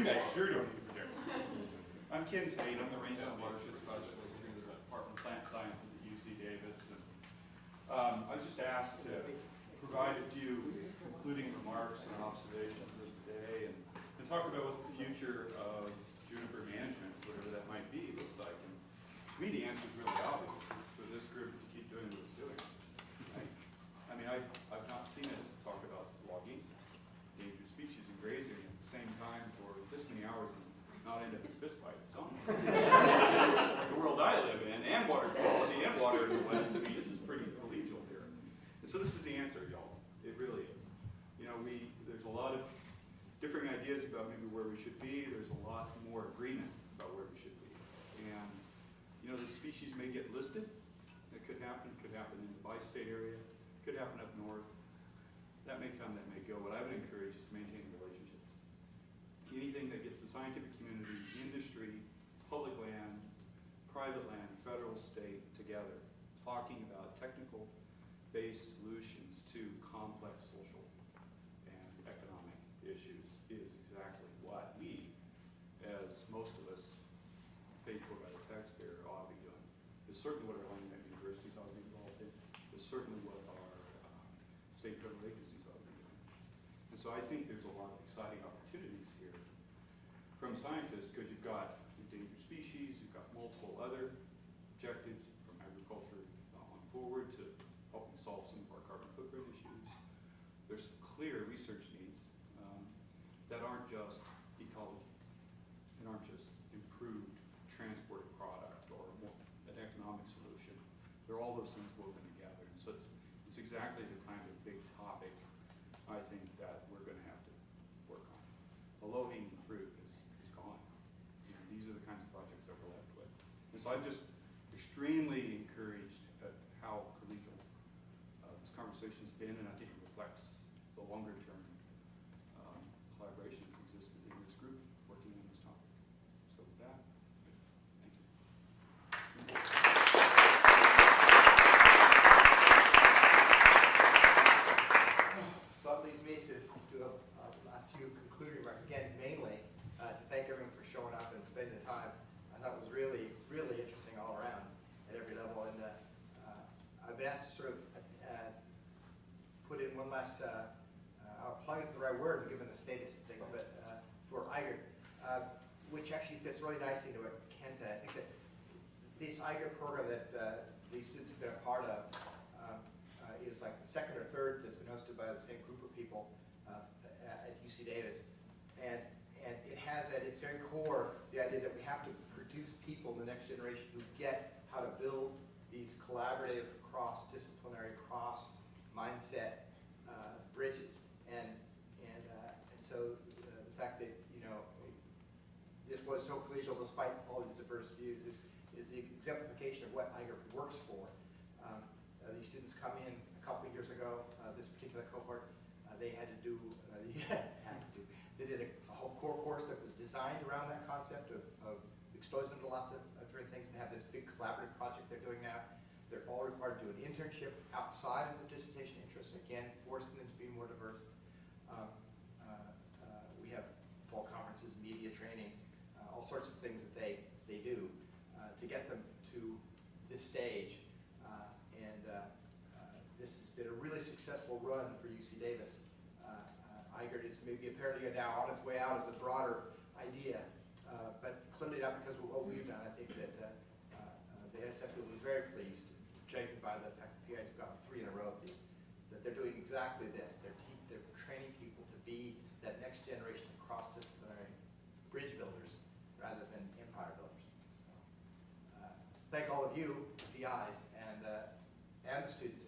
guys sure don't need to protect. I'm Ken Tate. I'm the Range Watershed Specialist here in the Department of Plant Sciences at UC Davis. And, I was just asked to provide a few concluding remarks and observations of the day and talk about what the future of juniper management, whatever that might be, looks like. And to me, the answer is really obvious. It's for this group to keep doing what it's doing. Right? I mean, I've not seen us talk about logging, endangered species, and grazing at the same time for this many hours and not end up in a fist fight somewhere. Like the world I live in, and water quality, and water in the West. I mean, this is pretty collegial here. And so this is the answer, y'all. It really is. You know, there's a lot of differing ideas about maybe where we should be. There's a lot more agreement about where we should be. And, you know, the species may get listed. It could happen in the bi-state area. It could happen up north. That may come, that may go. What I would encourage is to maintain relationships. Anything that gets the scientific community, industry, public land, private land, federal, state, together, talking about technical-based solutions to complex social and economic issues is exactly what we, as most of us paid for by the taxpayer, ought to be doing. It's certainly what our land universities ought to be involved in. It's certainly what our state federal agencies ought to be doing. And so I think there's a lot of exciting opportunities here from scientists, because you've got endangered species, you've got multiple other objectives from agriculture on forward to helping solve some of our carbon footprint issues. There's clear research needs that aren't just ecology, and aren't just improved transported product or an economic solution. They're all those things woven together. And so it's exactly the kind of big topic, I think, that we're going to have to work on. The low-hanging fruit is gone. You know, these are the kinds of projects that we're left with. And so I'm just extremely encouraged at how collegial this conversation's been, and I think it reflects the longer-term collaboration that's existed in this group working on this topic. So with that, thank you. So that leads me to do a last few concluding remarks. Again, mainly to thank everyone for showing up and spending the time. I thought it was really, really interesting all around at every level. And I've been asked to sort of put in one last, plug is the right word given the status of things, but for IGERT, which actually fits really nicely into what Ken said. I think that this IGERT program that these students have been a part of is like the second or third that's been hosted by the same group of people at UC Davis. And it has at its very core the idea that we have to produce people in the next generation who get how to build these collaborative, cross-disciplinary, cross-mindset bridges. And so the fact that, you know, this was so collegial despite all these diverse views is the exemplification of what IGERT works for. These students come in a couple of years ago, this particular cohort, they had to do, they did a whole core course that was designed around that concept of exposing them to lots of different things. They have this big collaborative project they're doing now. They're all required to do an internship outside of the dissertation interests, again, forcing them to be more diverse. We have fall conferences, media training, all sorts of things that they do to get them to this stage. This has been a really successful run for UC Davis. IGERT is maybe apparently now on its way out as a broader idea, but clearly not because of what we've done. I think that the NSF will be very pleased, judging by the fact that PI's got 3 in a row, that they're doing exactly this. They're training people to be that next generation of cross-disciplinary bridge builders rather than empire builders. So, thank all of you, PIs, and the students